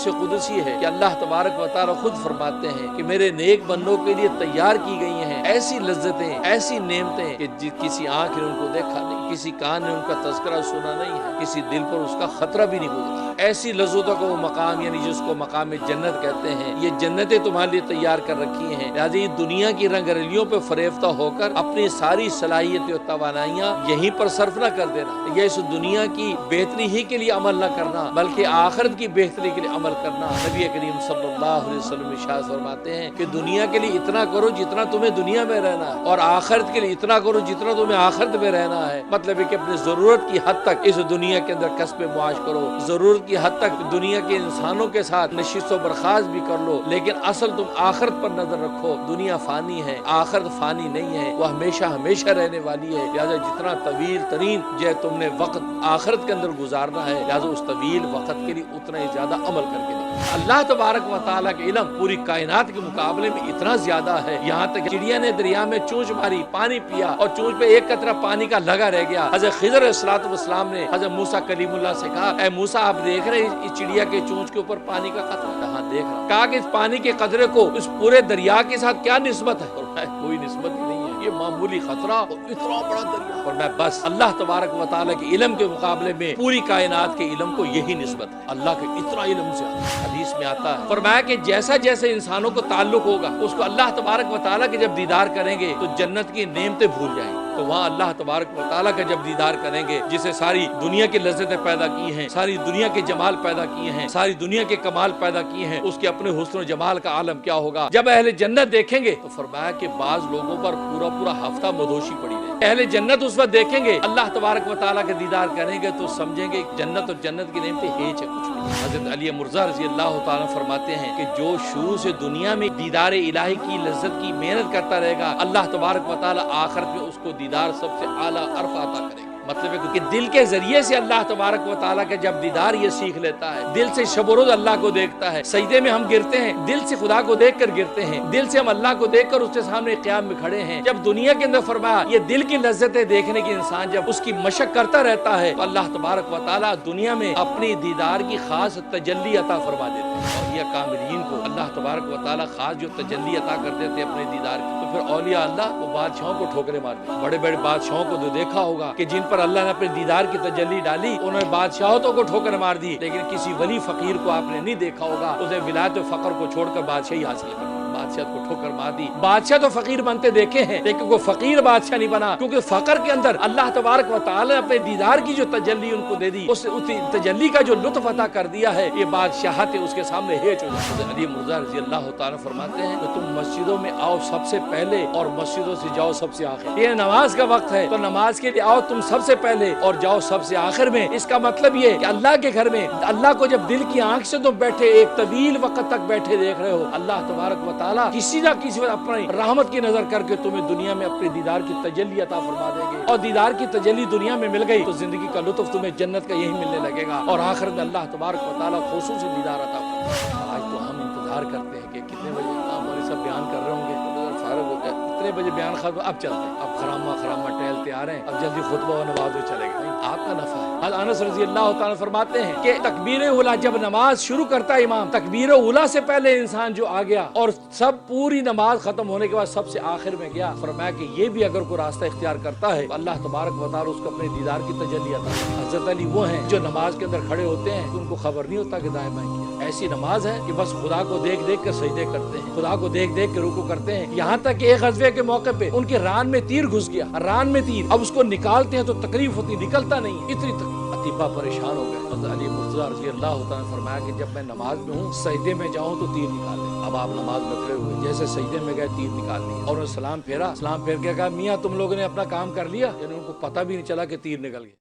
हदीस कुदसी है कि अल्लाह तबारक व तआला खुद फरमाते हैं कि मेरे नेक बंदों के लिए तैयार की गई हैं ऐसी लज्जतें, ऐसी नेमतें कि किसी आंख ने उनको देखा नहीं, किसी कान ने उनका तज़किरा सुना नहीं है, किसी दिल पर उसका खतरा भी नहीं गुजरा। ऐसी लज्जतों का वो मकाम, यानी जिसको मकाम जन्नत कहते हैं, ये जन्नतें तुम्हारे लिए तैयार कर रखी हैं। लिहाजा ये दुनिया की रंगरलियों पे फरेफ्ता होकर अपनी सारी सलाहियतें और तवानाइयाँ यहीं पर सर्फ न कर देना। ये इस दुनिया की बेहतरी ही के लिए अमल न करना, बल्कि आखिरत की बेहतरी के लिए अमल करना। नबी करीम सल्लल्लाहु अलैहि वसल्लम इरशाद फरमाते हैं कि दुनिया के लिए इतना करो जितना तुम्हें दुनिया में रहना है, और आखिरत के लिए इतना करो जितना तुम्हें आखिरत में रहना है। मतलब है कि अपनी जरूरत की हद तक इस दुनिया के अंदर कस्ब मुआश करो, जरूरत की हद तक दुनिया के इंसानों के साथ नशिस्त बर्खास्त भी कर लो, लेकिन असल तुम आखिरत पर नजर रखो। दुनिया फानी है, आखिरत फानी नहीं है, वो हमेशा हमेशा रहने वाली है। लिहाजा जितना तवील तरीन जो तुमने वक्त आखिरत के अंदर गुजारना है, लिहाजा उस तवील वक्त के लिए उतना ही ज्यादा अमल करके निकलो। अल्लाह तबारक व तआला के इल्म पूरी कायनात के मुकाबले में इतना ज्यादा है, यहाँ तक चिड़िया ने दरिया में चूंच मारी, पानी पिया, और चूंच पे एक कतरा पानी का लगा रह गया। हज़रत खिज़र अलैहिस्सलाम ने हज़रत मूसा कलीमुल्लाह से कहा, ऐ मूसा आप देख रहे हैं इस चिड़िया के चूंच के ऊपर पानी का कतरा? कहा देख रहा। कहा कि इस पानी के कतरे को इस पूरे दरिया के साथ क्या निस्बत है? और कोई निस्बत ही नहीं है, ये मामूली खतरा और इतना बड़ा दरिया। और मैं बस अल्लाह तबारक व तआला के इल्म के मुकाबले में पूरी कायनात के इल्म को यही निस्बत है। अल्लाह के इतना इल्म से हदीस में आता है, फरमाया कि जैसा जैसे इंसानों को ताल्लुक होगा उसको अल्लाह तबारक व तआला के जब दीदार करेंगे तो जन्नत की नेमतें भूल जाएंगे। तो वहाँ अल्लाह तबारक व तआला का जब दीदार करेंगे, जिसे सारी दुनिया की लज्जतें पैदा की हैं, सारी दुनिया के जमाल पैदा किए हैं, सारी दुनिया के कमाल पैदा किए हैं, उसके अपने हुस्न और जमाल का आलम क्या होगा जब अहले जन्नत देखेंगे। तो फरमाया कि बाज लोगों पर पूरा पूरा हफ्ता मदोशी पड़ी रहे। अहले जन्नत उस वक्त देखेंगे, अल्लाह तबारक व तआला का दीदार करेंगे तो समझेंगे जन्नत और जन्नत की नेमतें हेच है, कुछ नहीं। हज़रत अली मुर्ज़ा रज़ी अल्लाह तआला फरमाते हैं कि जो शुरू से दुनिया में दीदार इलाही की लज्जत की मेहनत करता रहेगा, अल्लाह तबारक व तआला आखिरत में उसको दीदार सबसे आला अरफ़ अता करेगा। मतलब है कि दिल के जरिए से अल्लाह तबारक व तआला का जब दीदार ये सीख लेता है, दिल से शब-ओ-रोज़ अल्लाह को देखता है, सजदे में हम गिरते हैं, दिल से खुदा को देख कर गिरते हैं, दिल से हम अल्लाह को देख कर उसके सामने क़याम में खड़े हैं। जब दुनिया के अंदर फरमाया ये दिल की लज्जतें देखने की इंसान जब उसकी मशक करता रहता है तो अल्लाह तबारक व तआला दुनिया में अपनी दीदार की खास तजल्ली अता फरमा देते हैं। और ये कामिलीन को अल्लाह तबारक व तआला खास जो तजल्ली अता कर देते हैं अपने दीदार की, तो फिर औलिया अल्लाह वो बादशाहों को ठोकरे मारते हैं। बड़े बड़े बादशाहों को तो देखा होगा कि जिन पर अल्लाह ने अपने दीदार की तजल्ली डाली उन्होंने बादशाहों को ठोकर मार दी, लेकिन किसी वली फकीर को आपने नहीं देखा होगा उसे विलायत व फक्र को छोड़कर बादशाही हासिल कर बादशाह को ठोकर मार दी। बादशाह तो फकीर बनते देखे हैं, लेकिन वो फकीर बादशाह नहीं बना, क्योंकि फकर के अंदर अल्लाह तबारक व तआला ने अपने दीदार की जो तजल्ली उनको दे दी, उस तजल्ली का जो लुत्फ अता कर दिया है, ये बादशाहत उसके सामने हेच हो जाती है। अली मुर्ज़ा रज़ी अल्लाह तआला फरमाते हैं कि तुम मस्जिदों में आओ सबसे पहले और मस्जिदों से जाओ सबसे आखिर। ये नमाज का वक्त है तो नमाज के लिए आओ तुम सबसे पहले और जाओ सबसे आखिर में। इसका मतलब ये कि अल्लाह के घर में अल्लाह को जब दिल की आंख से तुम बैठे एक तवील वक्त तक बैठे देख रहे हो, अल्लाह तबारक व तआला किसी ना किसी वक्त अपनी रहमत की नजर करके तुम्हें दुनिया में अपने दीदार की तजल्ली अता फरमा देंगे। और दीदार की तजल्ली दुनिया में मिल गई तो जिंदगी का लुत्फ तुम्हें जन्नत का यही मिलने लगेगा, और आखिर में अल्लाह तबारक व तआला खुसूसी दीदार अता फरमा। आज तो हम इंतजार करते हैं कि कितने बजे हमारे सब बयान कर रहे होंगे, फारूक हो गया इतने बजे बयान खत्म, अब चलते हैं, अब खरामा टहलते आ रहे हैं, अब जल्दी खुतबा व नमाज में चलेगा। आपका नफा है। अनस रज़ी अल्लाह तआला फरमाते हैं कि तकबीर उला जब नमाज शुरू करता है इमाम, तकबीर उला से पहले इंसान जो आ गया और सब पूरी नमाज खत्म होने के बाद सबसे आखिर में गया, फरमाया कि ये भी अगर कोई रास्ता इख्तियार करता है तो अल्लाह तबारक व तआला उसको अपने दीदार की तजल्ली अता। हज़रत अली वो हैं जो नमाज के अंदर खड़े होते हैं तो उनको खबर नहीं होता कि दाएं बाएं किया। ऐसी नमाज है कि बस खुदा को देख देख कर सजदे करते हैं, खुदा को देख देख कर रुकू करते हैं। यहाँ तक कि एक ग़ज़वे के मौके पे उनके रान में तीर घुस गया, रान में तीर, अब उसको निकालते हैं तो तकलीफ होती, निकलता नहीं, इतनी अतीबा परेशान हो गए। हज़रत अली मुर्तज़ा रज़ी अल्लाह तआला ने फरमाया कि जब मैं नमाज में हूँ सजदे में जाऊँ तो तीर निकाल ले। अब आप नमाज में खड़े हुए, जैसे सजदे में गए तीर निकाल लिया और उन्होंने सलाम फेरा, सलाम फेर के कहा मियाँ तुम लोगों ने अपना काम कर लिया, यानी उनको पता भी नहीं चला कि तीर निकल गया।